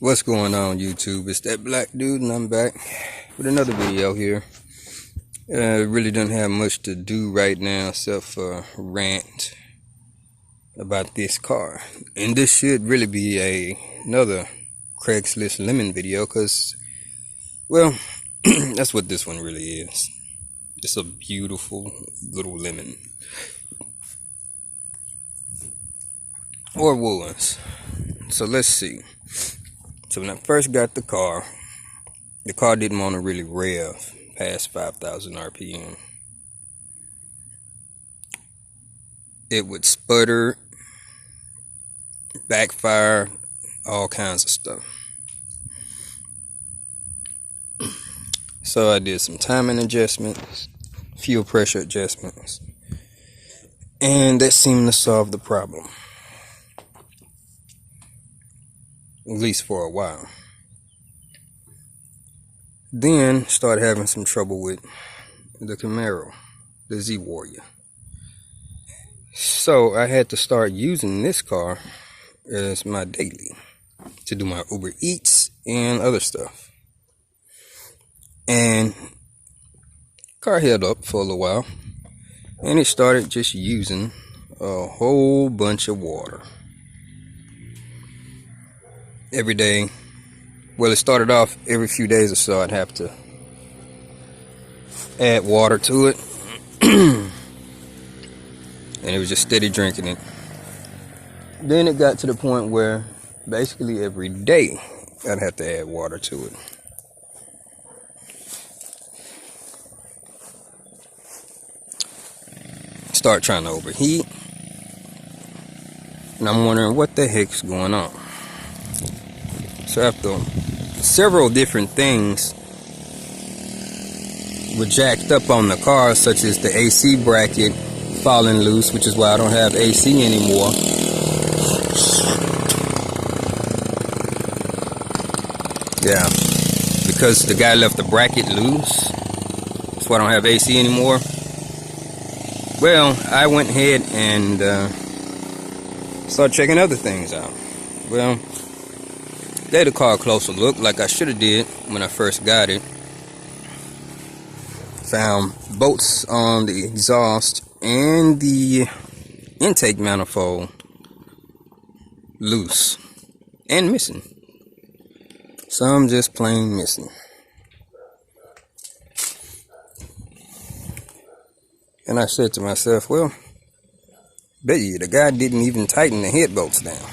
What's going on, YouTube? It's that black dude, and I'm back with another video here. Really don't have much to do right now except for rant about this car. And this should really be another Craigslist lemon video, because, well, that's what this one really is. It's a beautiful little lemon. Or was. So let's see. So when I first got the car didn't want to really rev past 5,000 RPM. It would sputter, backfire, all kinds of stuff. So I did some timing adjustments, fuel pressure adjustments, and that seemed to solve the problem. At least for a while. Then started having some trouble with the Camaro, the Z Warrior. So I had to start using this car as my daily to do my Uber Eats and other stuff. And car held up for a little while, and it started just using a whole bunch of water. Every day, well, it started off every few days or so I'd have to add water to it, and it was just steady drinking it. Then it got to the point where basically every day I'd have to add water to it. Start trying to overheat, and I'm wondering what the heck's going on. So after several different things were jacked up on the car, such as the AC bracket falling loose, which is why I don't have AC anymore. Yeah, because the guy left the bracket loose, that's why I don't have AC anymore. Well, I went ahead and started checking other things out. Well, gave the car a closer look, like I should have did when I first got it. Found bolts on the exhaust and the intake manifold loose and missing. Some just plain missing. And I said to myself, well, bet you the guy didn't even tighten the head bolts down.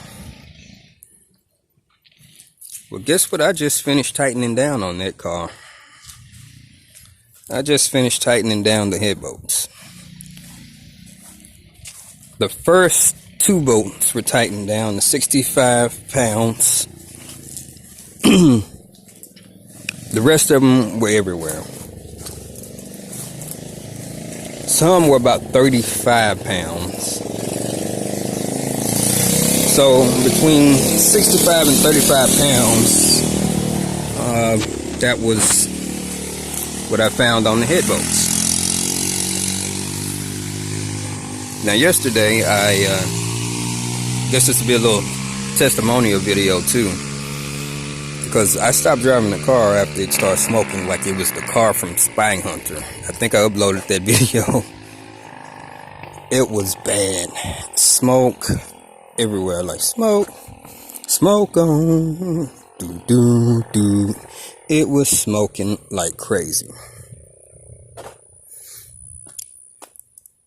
Well, guess what? I just finished tightening down on that car. I just finished tightening down the head bolts. The first two bolts were tightened down to 65 pounds. The rest of them were everywhere. Some were about 35 pounds. So between 65 and 35 pounds, that was what I found on the head bolts. Now yesterday, I guess this will be a little testimonial video too, because I stopped driving the car after it started smoking like it was the car from Spy Hunter. I think I uploaded that video. It was bad. Smoke everywhere, like smoke on, do. It was smoking like crazy.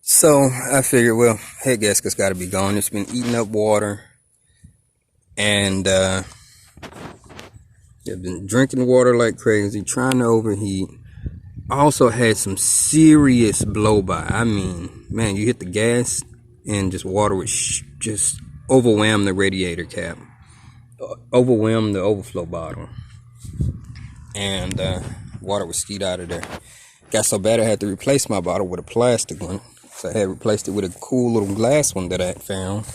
So I figured, well, head gasket's got to be gone. It's been eating up water, and I've been drinking water like crazy, trying to overheat. I also had some serious blow by. I mean, man, you hit the gas and just water would just overwhelm the radiator cap, overwhelm the overflow bottle, and water would skeet out of there. Got so bad I had to replace my bottle with a plastic one, so I had replaced it with a cool little glass one that I had found.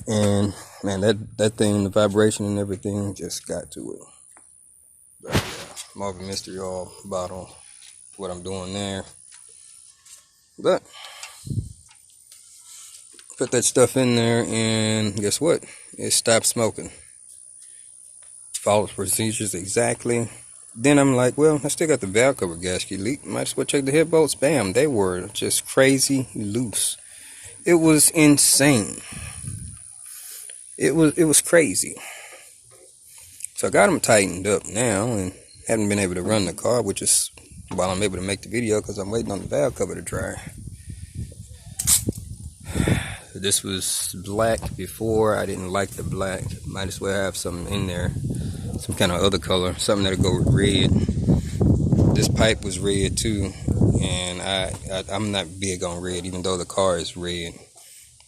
And man, that thing, the vibration and everything just got to it. But yeah, more of a mystery oil bottle, what I'm doing there. But put that stuff in there, and guess what? It stopped smoking. Follows procedures exactly. Then I'm like, well, I still got the valve cover gasket leak. Might as well check the head bolts. Bam, they were just crazy loose. It was insane. It was crazy. So I got them tightened up now and haven't been able to run the car, which is while I'm able to make the video because I'm waiting on the valve cover to dry. This was black before. I didn't like the black. Might as well have something in there, some kind of other color, something that'll go with red. This pipe was red too, and I'm not big on red, even though the car is red.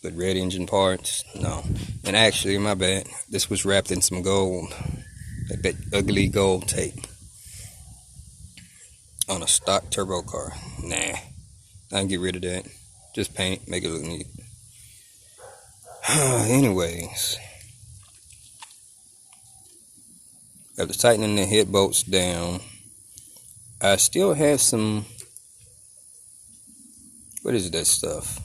But red engine parts, no. And actually, my bad, this was wrapped in some gold, like that ugly gold tape on a stock turbo car. Nah, I can get rid of that. Just paint it, make it look neat. Anyways, after tightening the head bolts down, I still have some, what is that stuff?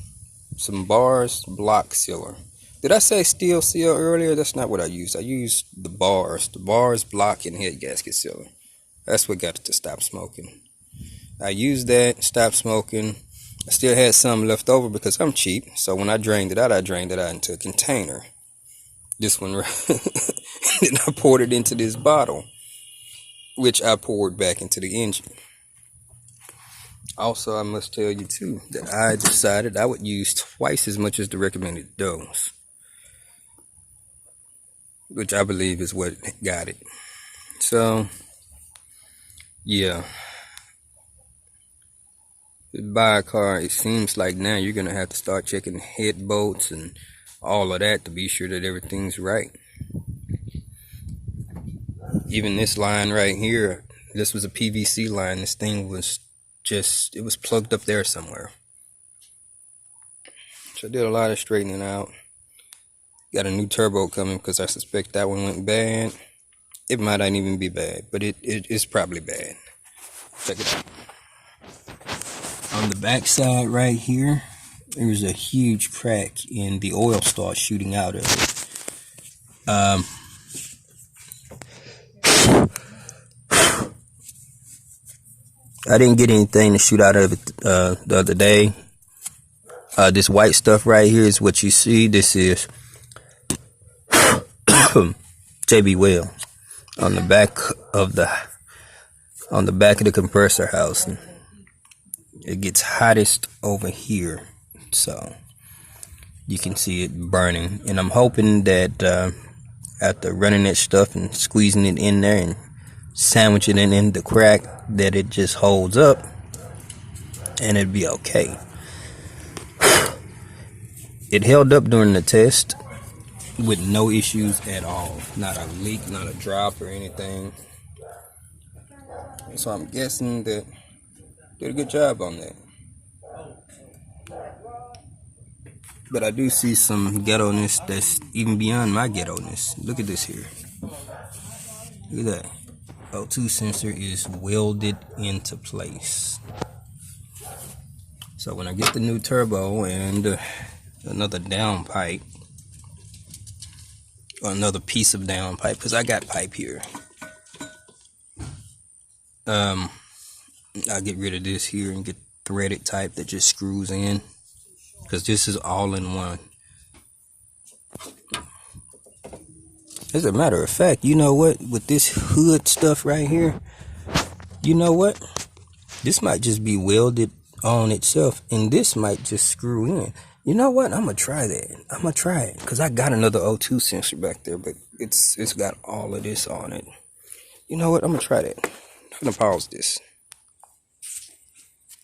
Some bars block sealer. Did I say steel seal earlier? That's not what I used. I used the bars block and head gasket sealer. That's what got it to stop smoking. I used that, stopped smoking. I still had some left over because I'm cheap. So when I drained it out into a container. This one, right? And I poured it into this bottle, which I poured back into the engine. Also, I must tell you too that I decided I would use twice as much as the recommended dose, which I believe is what got it. So, yeah. To buy a car, it seems like now you're going to have to start checking head bolts and all of that to be sure that everything's right. Even this line right here, this was a PVC line. This thing was just, it was plugged up there somewhere. So I did a lot of straightening out. Got a new turbo coming because I suspect that one went bad. It might not even be bad, but it's probably bad. Check it out. On the back side right here, there's a huge crack and the oil starts shooting out of it. I didn't get anything to shoot out of it the other day. This white stuff right here is what you see. This is JB Wells on the back of the compressor house. It gets hottest over here, so you can see it burning. And I'm hoping that after running that stuff and squeezing it in there and sandwiching it in the crack, that it just holds up and it'd be okay. It held up during the test with no issues at all. Not a leak, not a drop or anything. So I'm guessing that did a good job on that. But I do see some ghetto-ness that's even beyond my ghetto-ness. Look at this here. Look at that. O2 sensor is welded into place. So when I get the new turbo and another down pipe, or another piece of down pipe, because I got pipe here, I'll get rid of this here and get threaded type that just screws in, because this is all in one. As a matter of fact, you know what, with this hood stuff right here, you know what, this might just be welded on itself and this might just screw in. You know what, I'm gonna try that. I'm gonna try it because I got another O2 sensor back there, but it's got all of this on it. You know what, I'm gonna try that. I'm gonna pause this.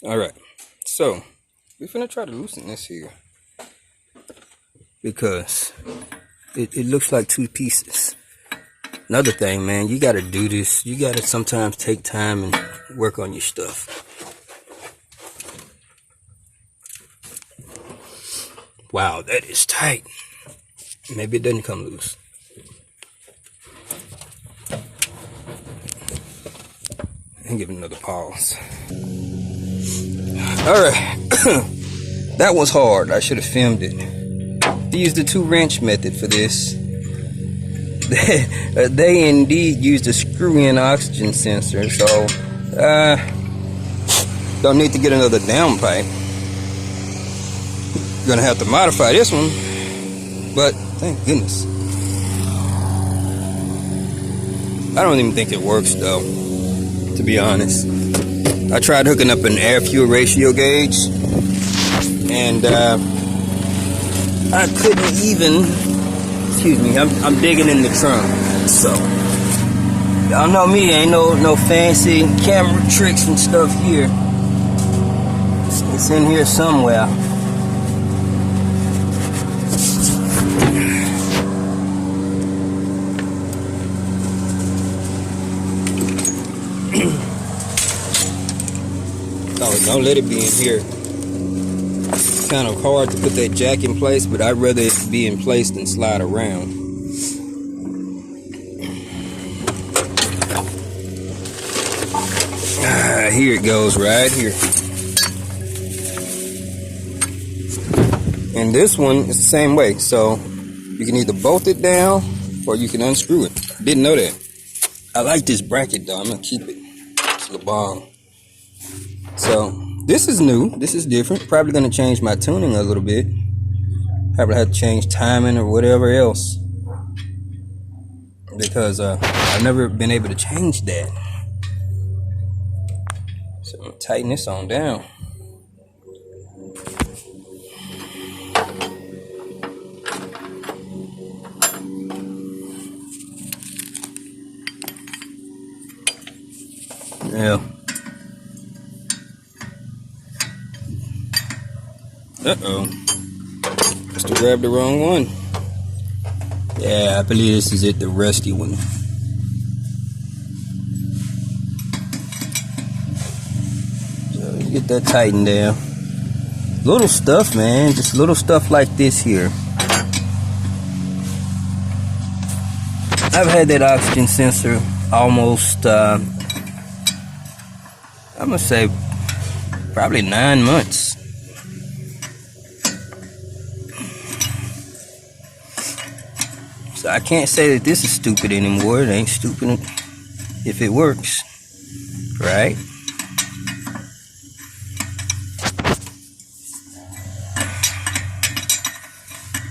Alright, so we're gonna try to loosen this here because it looks like two pieces. Another thing, man, you gotta do this. You gotta sometimes take time and work on your stuff. Wow, that is tight. Maybe it doesn't come loose. And give it another pause. Alright. That was hard. I should have filmed it. I used the 2-wrench method for this. they indeed used a screw-in oxygen sensor, so don't need to get another downpipe. Gonna have to modify this one, but thank goodness. I don't even think it works though, to be honest. I tried hooking up an air-fuel ratio gauge, and I couldn't even, excuse me, I'm digging in the trunk. So, y'all know me, ain't no fancy camera tricks and stuff here. It's in here somewhere. Oh, don't let it be in here. It's kind of hard to put that jack in place, but I'd rather it be in place than slide around. Here it goes, right here. And this one is the same way, so you can either bolt it down or you can unscrew it. Didn't know that. I like this bracket though. I'm gonna keep it. It's the bomb. So this is new. This is different. Probably gonna change my tuning a little bit. Probably have to change timing or whatever else, because I've never been able to change that. So I'm gonna tighten this on down. Yeah. Uh-oh. Must have grabbed the wrong one. Yeah, I believe this is it, the rusty one. So get that tightened down. Little stuff, man. Just little stuff like this here. I've had that oxygen sensor almost, I'm gonna say probably 9 months. So I can't say that this is stupid anymore. It ain't stupid if it works, right?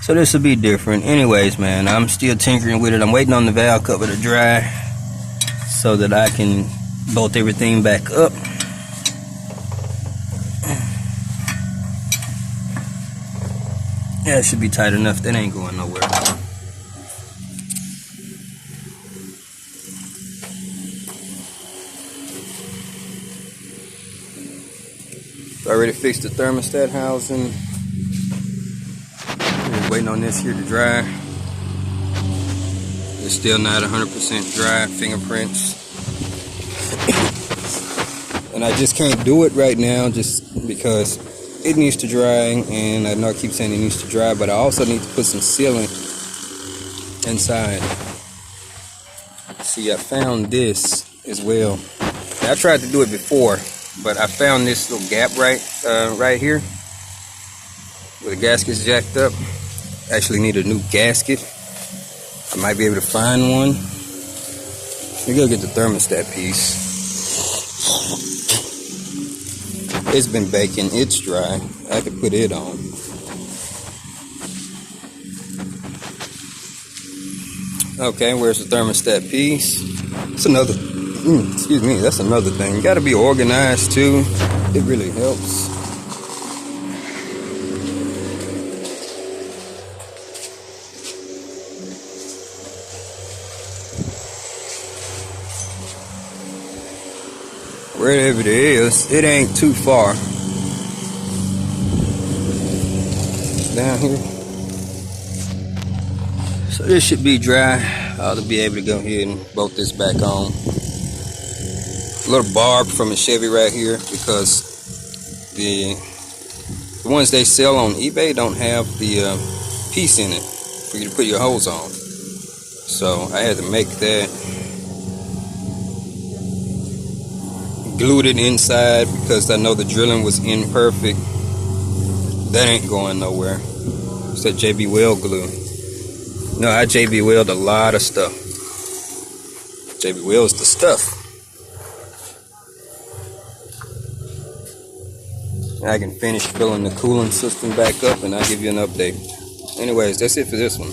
So this will be different. Anyways, man, I'm still tinkering with it. I'm waiting on the valve cover to dry so that I can bolt everything back up. Yeah, it should be tight enough. That ain't going nowhere. Already fixed the thermostat housing. Just waiting on this here to dry. It's still not 100% dry. Fingerprints. And I just can't do it right now just because it needs to dry, and I know I keep saying it needs to dry, but I also need to put some sealant inside. See, I found this as well. Now, I tried to do it before, but I found this little gap right here where the gasket's jacked up. Actually need a new gasket. I might be able to find one. Let me go get the thermostat piece. It's been baking, it's dry. I could put it on. Okay, where's the thermostat piece? It's another, excuse me, that's another thing. You gotta be organized too. It really helps. Wherever it is, it ain't too far. Down here. So this should be dry. I'll be able to go ahead and bolt this back on. A little barb from a Chevy right here, because the ones they sell on eBay don't have the piece in it for you to put your hose on. So I had to make that. Glued it inside because I know the drilling was imperfect. That ain't going nowhere. It's that JB Well glue. No, I JB Weld a lot of stuff. JB Weld's the stuff. I can finish filling the cooling system back up and I'll give you an update. Anyways, that's it for this one.